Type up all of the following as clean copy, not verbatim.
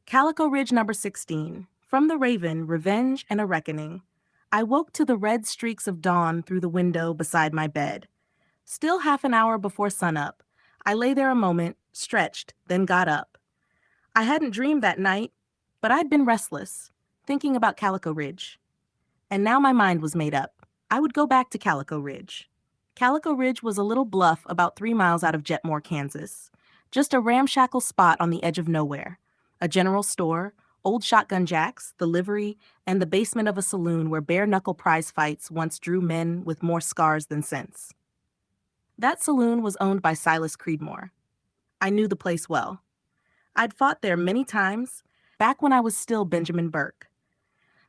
Calico Ridge number 16. From the Raven, Revenge and a Reckoning. I woke to the red streaks of dawn through the window beside my bed. Still half an hour before sunup, I lay there a moment, stretched, then got up. I hadn't dreamed that night, but I'd been restless, thinking about Calico Ridge. And now my mind was made up. I would go back to Calico Ridge. Calico Ridge was a little bluff about 3 miles out of Jetmore, Kansas. Just a ramshackle spot on the edge of nowhere. A general store, old shotgun jacks, the livery, and the basement of a saloon where bare-knuckle prize fights once drew men with more scars than sense. That saloon was owned by Silas Creedmoor. I knew the place well. I'd fought there many times, back when I was still Benjamin Burke.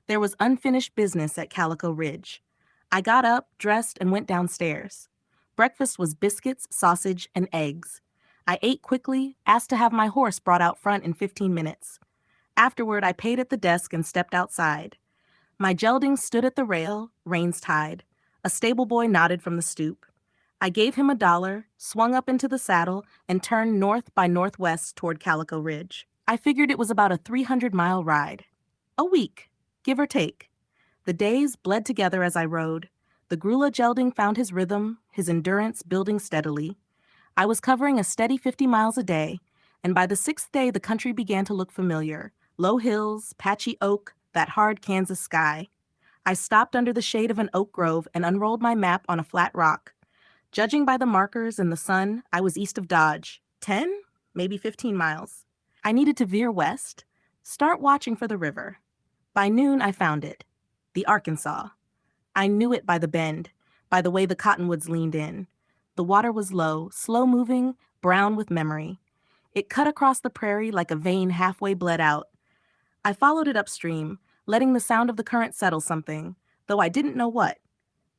There was unfinished business at Calico Ridge. I got up, dressed, and went downstairs. Breakfast was biscuits, sausage, and eggs. I ate quickly, asked to have my horse brought out front in 15 minutes. Afterward, I paid at the desk and stepped outside. My gelding stood at the rail, reins tied. A stable boy nodded from the stoop. I gave him $1, swung up into the saddle, and turned north by northwest toward Calico Ridge. I figured it was about a 300-mile ride. A week, give or take. The days bled together as I rode. The Grula gelding found his rhythm, his endurance building steadily. I was covering a steady 50 miles a day, and by the 6th day the country began to look familiar. Low hills, patchy oak, that hard Kansas sky. I stopped under the shade of an oak grove and unrolled my map on a flat rock. Judging by the markers and the sun, I was east of Dodge. 10, maybe 15 miles. I needed to veer west, start watching for the river. By noon, I found it. The Arkansas. I knew it by the bend, by the way the cottonwoods leaned in. The water was low, slow-moving, brown with memory. It cut across the prairie like a vein halfway bled out. I followed it upstream, letting the sound of the current settle something, though I didn't know what.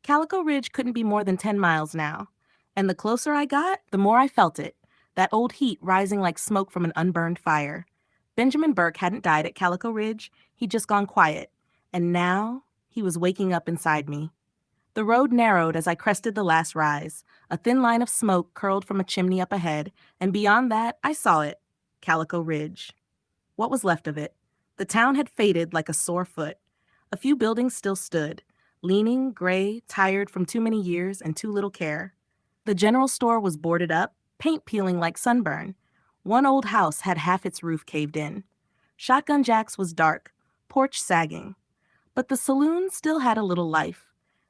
Calico Ridge couldn't be more than 10 miles now, and the closer I got, the more I felt it, that old heat rising like smoke from an unburned fire. Benjamin Burke hadn't died at Calico Ridge, he'd just gone quiet, and now he was waking up inside me. The road narrowed as I crested the last rise. A thin line of smoke curled from a chimney up ahead, and beyond that, I saw it, Calico Ridge. What was left of it? The town had faded like a sore foot. A few buildings still stood, leaning, gray, tired from too many years and too little care. The general store was boarded up, paint peeling like sunburn. One old house had half its roof caved in. Shotgun Jack's was dark, porch sagging. But the saloon still had a little life.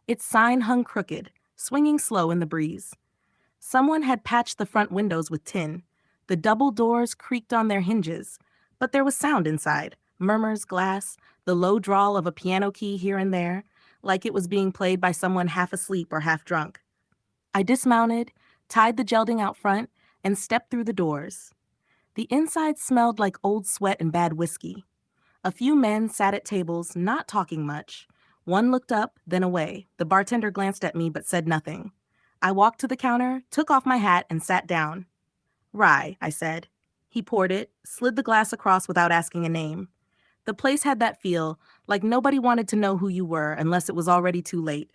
Its sign hung crooked, swinging slow in the breeze. Someone had patched the front windows with tin. The double doors creaked on their hinges, but there was sound inside, murmurs, glass, the low drawl of a piano key here and there, like it was being played by someone half asleep or half drunk. I dismounted, tied the gelding out front, and stepped through the doors. The inside smelled like old sweat and bad whiskey. A few men sat at tables, not talking much. One looked up, then away. The bartender glanced at me but said nothing. I walked to the counter, took off my hat, and sat down. "Rye," I said. He poured it, slid the glass across without asking a name. The place had that feel, like nobody wanted to know who you were unless it was already too late.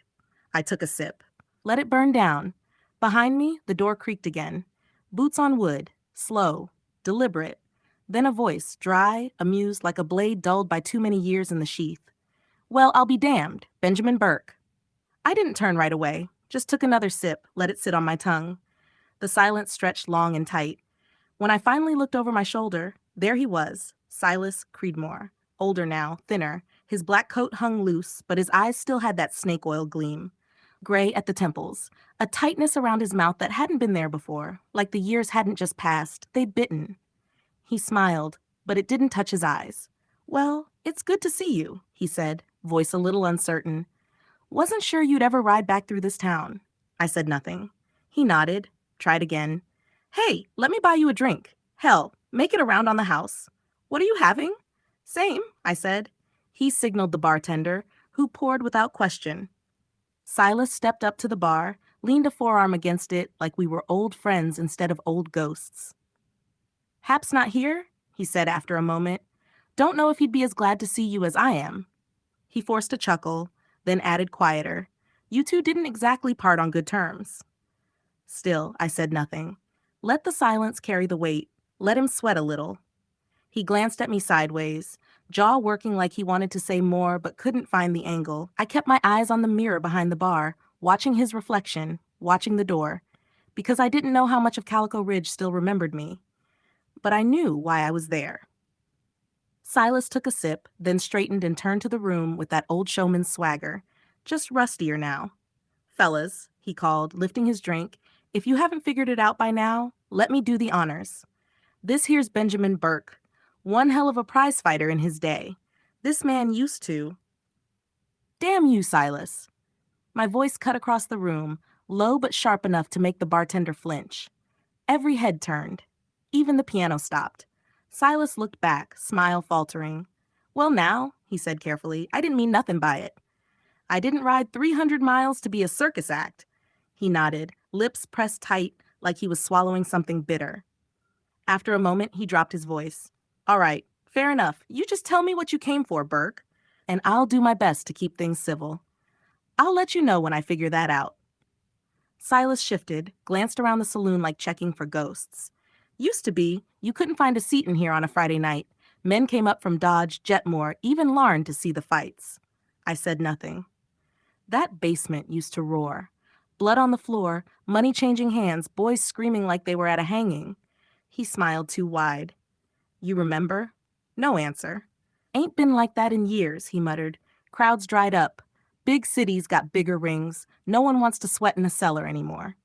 I took a sip. Let it burn down. Behind me, the door creaked again. Boots on wood, slow, deliberate. Then a voice, dry, amused, like a blade dulled by too many years in the sheath. "Well, I'll be damned, Benjamin Burke." I didn't turn right away, just took another sip, let it sit on my tongue. The silence stretched long and tight. When I finally looked over my shoulder, there he was, Silas Creedmoor. Older now, thinner. His black coat hung loose, but his eyes still had that snake oil gleam. Gray at the temples, a tightness around his mouth that hadn't been there before, like the years hadn't just passed, they'd bitten. He smiled, but it didn't touch his eyes. "Well, it's good to see you," he said, voice a little uncertain. "Wasn't sure you'd ever ride back through this town." I said nothing. He nodded, tried again. "Hey, let me buy you a drink. Hell, make it around on the house." "What are you having?" "Same," I said. He signaled the bartender, who poured without question. Silas stepped up to the bar, leaned a forearm against it like we were old friends instead of old ghosts. "Hap's not here?" he said after a moment. "Don't know if he'd be as glad to see you as I am." He forced a chuckle, then added quieter. "You two didn't exactly part on good terms." Still, I said nothing. Let the silence carry the weight. Let him sweat a little. He glanced at me sideways, jaw working like he wanted to say more but couldn't find the angle. I kept my eyes on the mirror behind the bar, watching his reflection, watching the door, because I didn't know how much of Calico Ridge still remembered me. But I knew why I was there. Silas took a sip, then straightened and turned to the room with that old showman's swagger, just rustier now. "Fellas," he called, lifting his drink, "if you haven't figured it out by now, let me do the honors. This here's Benjamin Burke, one hell of a prize fighter in his day. This man used to—" "Damn you, Silas." My voice cut across the room, low but sharp enough to make the bartender flinch. Every head turned. Even the piano stopped. Silas looked back, smile faltering. "Well now," he said carefully, "I didn't mean nothing by it. I didn't ride 300 miles to be a circus act." He nodded, lips pressed tight like he was swallowing something bitter. After a moment, he dropped his voice. "All right, fair enough. You just tell me what you came for, Burke, and I'll do my best to keep things civil. I'll let you know when I figure that out." Silas shifted, glanced around the saloon like checking for ghosts. "Used to be, you couldn't find a seat in here on a Friday night. Men came up from Dodge, Jetmore, even Larn to see the fights." I said nothing. That basement used to roar. Blood on the floor, money changing hands, boys screaming like they were at a hanging. He smiled too wide. "You remember?" No answer. "Ain't been like that in years," he muttered. "Crowds dried up. Big cities got bigger rings. No one wants to sweat in a cellar anymore."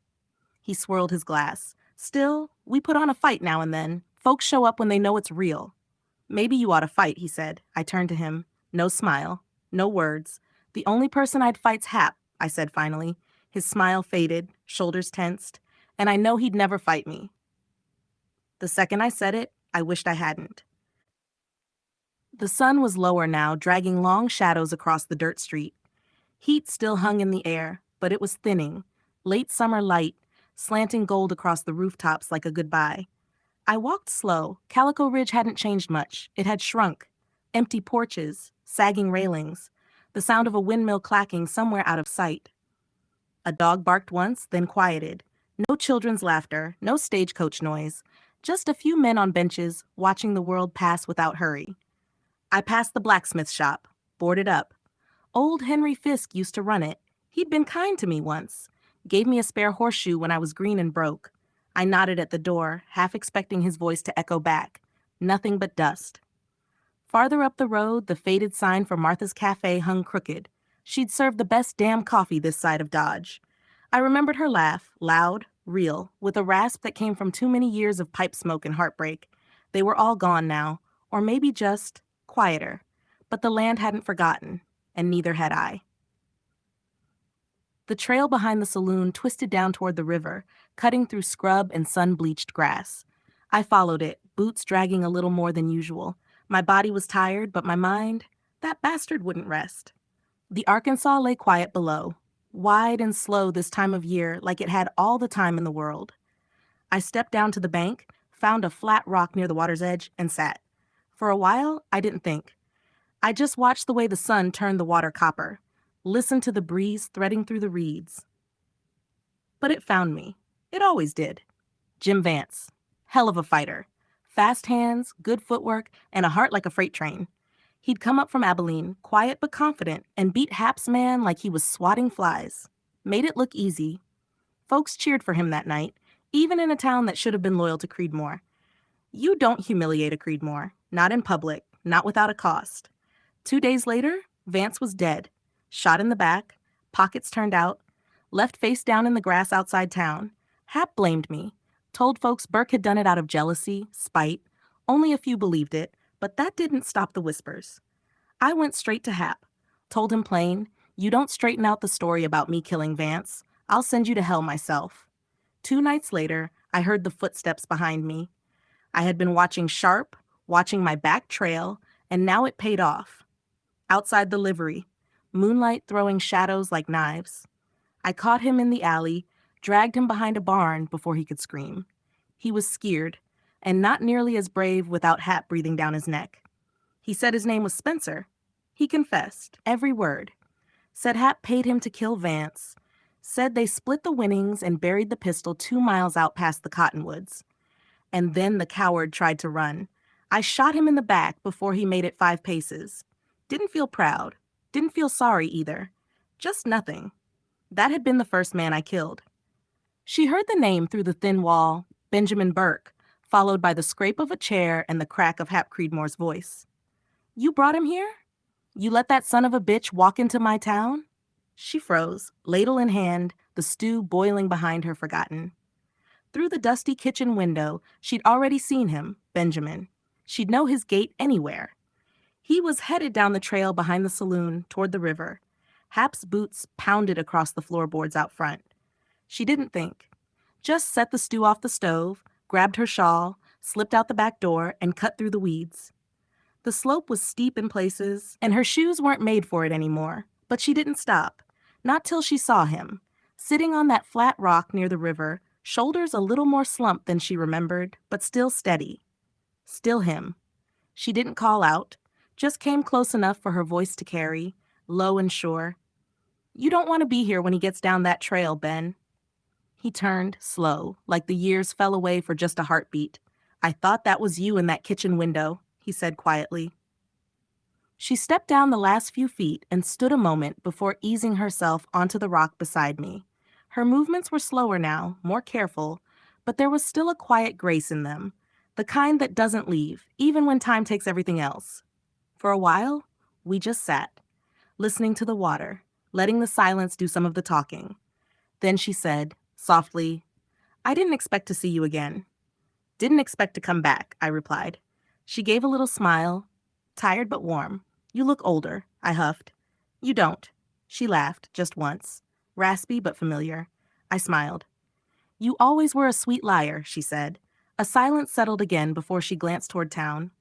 He swirled his glass. "Still, we put on a fight now and then. Folks show up when they know it's real." "Maybe you ought to fight," he said. I turned to him. No smile. No words. "The only person I'd fight's Hap," I said finally. His smile faded, shoulders tensed, and I know he'd never fight me. The second I said it, I wished I hadn't. The sun was lower now, dragging long shadows across the dirt street. Heat still hung in the air, but it was thinning, late summer light, slanting gold across the rooftops like a goodbye. I walked slow. Calico Ridge hadn't changed much. It had shrunk. Empty porches, sagging railings, the sound of a windmill clacking somewhere out of sight. A dog barked once, then quieted. No children's laughter, no stagecoach noise, just a few men on benches watching the world pass without hurry. I passed the blacksmith shop, boarded up. Old Henry Fisk used to run it. He'd been kind to me once. Gave me a spare horseshoe when I was green and broke. I nodded at the door, half expecting his voice to echo back. Nothing but dust. Farther up the road, the faded sign for Martha's Cafe hung crooked. She'd served the best damn coffee this side of Dodge. I remembered her laugh, loud, real, with a rasp that came from too many years of pipe smoke and heartbreak. They were all gone now, or maybe just quieter. But the land hadn't forgotten, and neither had I. The trail behind the saloon twisted down toward the river, cutting through scrub and sun-bleached grass. I followed it, boots dragging a little more than usual. My body was tired, but my mind, that bastard wouldn't rest. The Arkansas lay quiet below, wide and slow this time of year like it had all the time in the world. I stepped down to the bank, found a flat rock near the water's edge, and sat. For a while, I didn't think. I just watched the way the sun turned the water copper, listened to the breeze threading through the reeds. But it found me. It always did. Jim Vance. Hell of a fighter. Fast hands, good footwork, and a heart like a freight train. He'd come up from Abilene, quiet but confident, and beat Hap's man like he was swatting flies. Made it look easy. Folks cheered for him that night, even in a town that should have been loyal to Creedmoor. You don't humiliate a Creedmoor. Not in public. Not without a cost. 2 days later, Vance was dead. Shot in the back, pockets turned out, left face down in the grass outside town. Hap blamed me. Told folks Burke had done it out of jealousy, spite. Only a few believed it, but that didn't stop the whispers. I went straight to Hap. Told him plain, "You don't straighten out the story about me killing Vance. I'll send you to hell myself." 2 nights later, I heard the footsteps behind me. I had been watching sharp, watching my back trail, and now it paid off. Outside the livery, moonlight throwing shadows like knives. I caught him in the alley, dragged him behind a barn before he could scream. He was scared, and not nearly as brave without Hap breathing down his neck. He said his name was Spencer. He confessed, every word. Said Hap paid him to kill Vance. Said they split the winnings and buried the pistol 2 miles out past the cottonwoods. And then the coward tried to run. I shot him in the back before he made it 5 paces. Didn't feel proud. Didn't feel sorry either. Just nothing. That had been the first man I killed. She heard the name through the thin wall, Benjamin Burke, followed by the scrape of a chair and the crack of Hap Creedmore's voice. You brought him here? You let that son of a bitch walk into my town? She froze, ladle in hand, the stew boiling behind her forgotten. Through the dusty kitchen window, she'd already seen him, Benjamin. She'd know his gait anywhere. He was headed down the trail behind the saloon toward the river. Hap's boots pounded across the floorboards out front. She didn't think. Just set the stew off the stove, grabbed her shawl, slipped out the back door, and cut through the weeds. The slope was steep in places, and her shoes weren't made for it anymore, but she didn't stop. Not till she saw him, sitting on that flat rock near the river, shoulders a little more slumped than she remembered, but still steady. Still him. She didn't call out, just came close enough for her voice to carry, low and sure. You don't want to be here when he gets down that trail, Ben. He turned, slow, like the years fell away for just a heartbeat. I thought that was you in that kitchen window, he said quietly. She stepped down the last few feet and stood a moment before easing herself onto the rock beside me. Her movements were slower now, more careful, but there was still a quiet grace in them, the kind that doesn't leave, even when time takes everything else. For a while, we just sat, listening to the water, letting the silence do some of the talking. Then she said, softly, I didn't expect to see you again. Didn't expect to come back, I replied. She gave a little smile, tired but warm. You look older, I huffed. You don't. She laughed, just once, raspy but familiar. I smiled. You always were a sweet liar, she said. A silence settled again before she glanced toward town.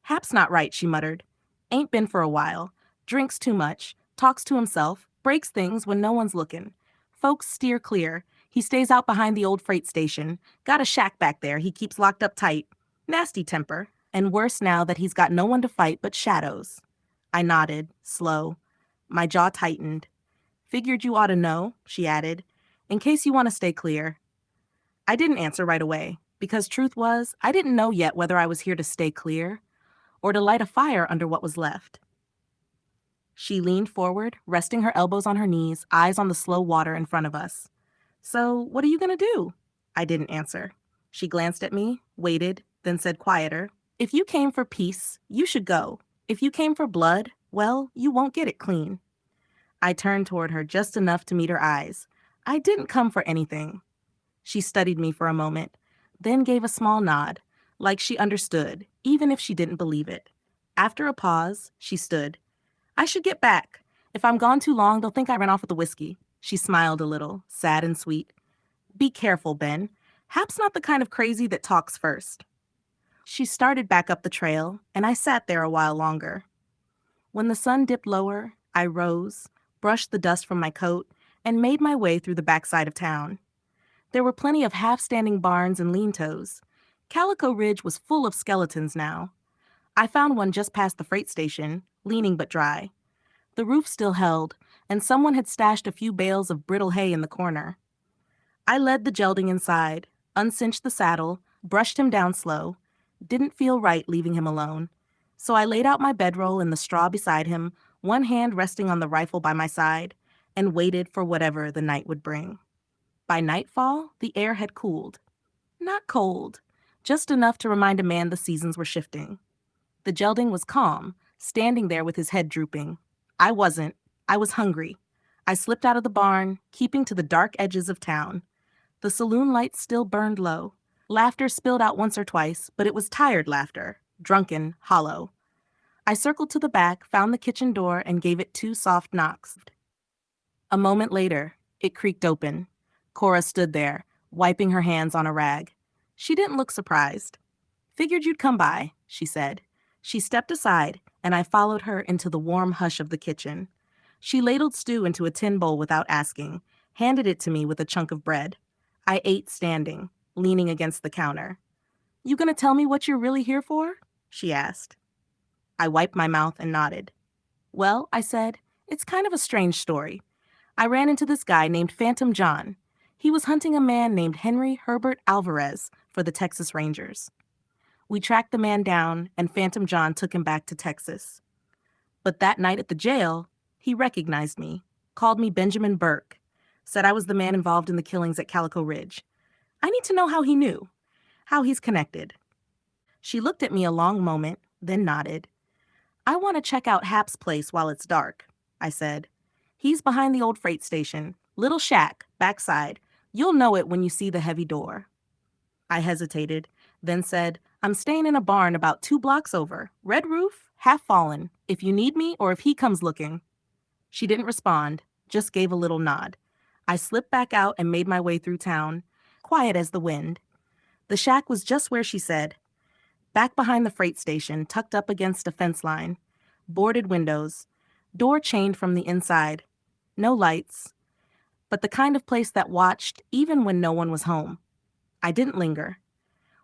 Hap's not right, she muttered. Ain't been for a while. Drinks too much, talks to himself, breaks things when no one's looking. Folks steer clear. He stays out behind the old freight station. Got a shack back there he keeps locked up tight. Nasty temper. And worse now that he's got no one to fight but shadows. I nodded, slow. My jaw tightened. Figured you ought to know, she added, in case you want to stay clear. I didn't answer right away, because truth was, I didn't know yet whether I was here to stay clear or to light a fire under what was left. She leaned forward, resting her elbows on her knees, eyes on the slow water in front of us. So, what are you going to do? I didn't answer. She glanced at me, waited, then said quieter, If you came for peace, you should go. If you came for blood, well, you won't get it clean. I turned toward her just enough to meet her eyes. I didn't come for anything. She studied me for a moment, then gave a small nod, like she understood, even if she didn't believe it. After a pause, she stood. I should get back. If I'm gone too long, they'll think I ran off with the whiskey. She smiled a little, sad and sweet. Be careful, Ben. Hap's not the kind of crazy that talks first. She started back up the trail, and I sat there a while longer. When the sun dipped lower, I rose, brushed the dust from my coat, and made my way through the backside of town. There were plenty of half-standing barns and lean-tos. Calico Ridge was full of skeletons now. I found one just past the freight station, leaning but dry. The roof still held, and someone had stashed a few bales of brittle hay in the corner. I led the gelding inside, uncinched the saddle, brushed him down slow. Didn't feel right leaving him alone. So I laid out my bedroll in the straw beside him, one hand resting on the rifle by my side, and waited for whatever the night would bring. By nightfall, the air had cooled. Not cold, just enough to remind a man the seasons were shifting. The gelding was calm, standing there with his head drooping. I wasn't. I was hungry. I slipped out of the barn, keeping to the dark edges of town. The saloon lights still burned low. Laughter spilled out once or twice, but it was tired laughter, drunken, hollow. I circled to the back, found the kitchen door, and gave it 2 soft knocks. A moment later, it creaked open. Cora stood there, wiping her hands on a rag. She didn't look surprised. Figured you'd come by, she said. She stepped aside, and I followed her into the warm hush of the kitchen. She ladled stew into a tin bowl without asking, handed it to me with a chunk of bread. I ate standing, leaning against the counter. You gonna tell me what you're really here for? She asked. I wiped my mouth and nodded. Well, I said, it's kind of a strange story. I ran into this guy named Phantom John. He was hunting a man named Henry Herbert Alvarez for the Texas Rangers. We tracked the man down, and Phantom John took him back to Texas. But that night at the jail, he recognized me, called me Benjamin Burke, said I was the man involved in the killings at Calico Ridge. I need to know how he knew, how he's connected. She looked at me a long moment, then nodded. I want to check out Hap's place while it's dark, I said. He's behind the old freight station, little shack, backside. You'll know it when you see the heavy door. I hesitated, then said, I'm staying in a barn about 2 blocks over. Red roof, half fallen, if you need me or if he comes looking. She didn't respond, just gave a little nod. I slipped back out and made my way through town, quiet as the wind. The shack was just where she said, back behind the freight station, tucked up against a fence line. Boarded windows. Door chained from the inside. No lights. But the kind of place that watched even when no one was home. I didn't linger.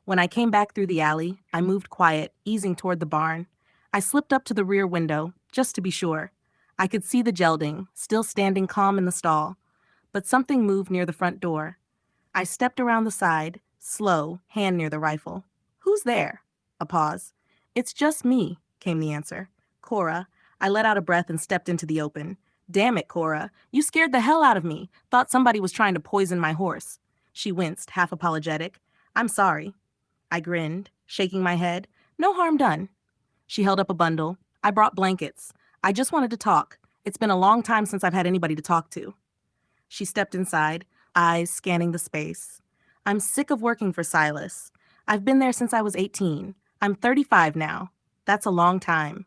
When I came back through the alley, I moved quiet, easing toward the barn. I slipped up to the rear window, just to be sure. I could see the gelding, still standing calm in the stall. But something moved near the front door. I stepped around the side, slow, hand near the rifle. Who's there? A pause. It's just me, came the answer. Cora. I let out a breath and stepped into the open. Damn it, Cora. You scared the hell out of me. Thought somebody was trying to poison my horse. She winced, half apologetic. I'm sorry. I grinned, shaking my head. No harm done. She held up a bundle. I brought blankets. I just wanted to talk. It's been a long time since I've had anybody to talk to. She stepped inside, eyes scanning the space. I'm sick of working for Silas. I've been there since I was 18. I'm 35 now. That's a long time.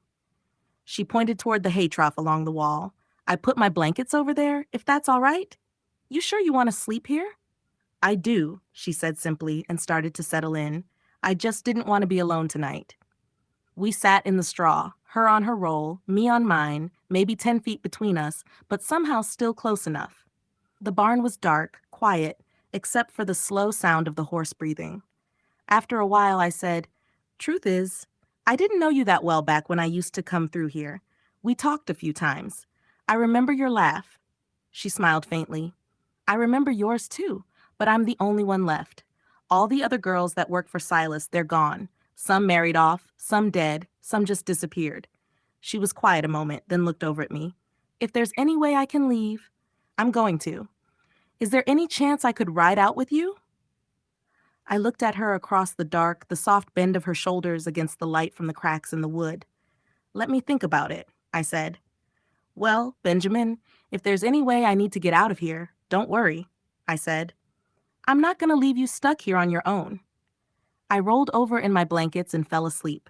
She pointed toward the hay trough along the wall. I put my blankets over there, if that's all right. You sure you want to sleep here? I do, she said simply and started to settle in. I just didn't want to be alone tonight. We sat in the straw, her on her roll, me on mine, maybe 10 feet between us, but somehow still close enough. The barn was dark, quiet, except for the slow sound of the horse breathing. After a while, I said, Truth is, I didn't know you that well back when I used to come through here. We talked a few times. I remember your laugh. She smiled faintly. I remember yours too, but I'm the only one left. All the other girls that work for Silas, they're gone. Some married off, some dead, some just disappeared. She was quiet a moment, then looked over at me. If there's any way I can leave, I'm going to. Is there any chance I could ride out with you? I looked at her across the dark, the soft bend of her shoulders against the light from the cracks in the wood. Let me think about it, I said. Well, Benjamin, if there's any way I need to get out of here, don't worry, I said. I'm not going to leave you stuck here on your own. I rolled over in my blankets and fell asleep.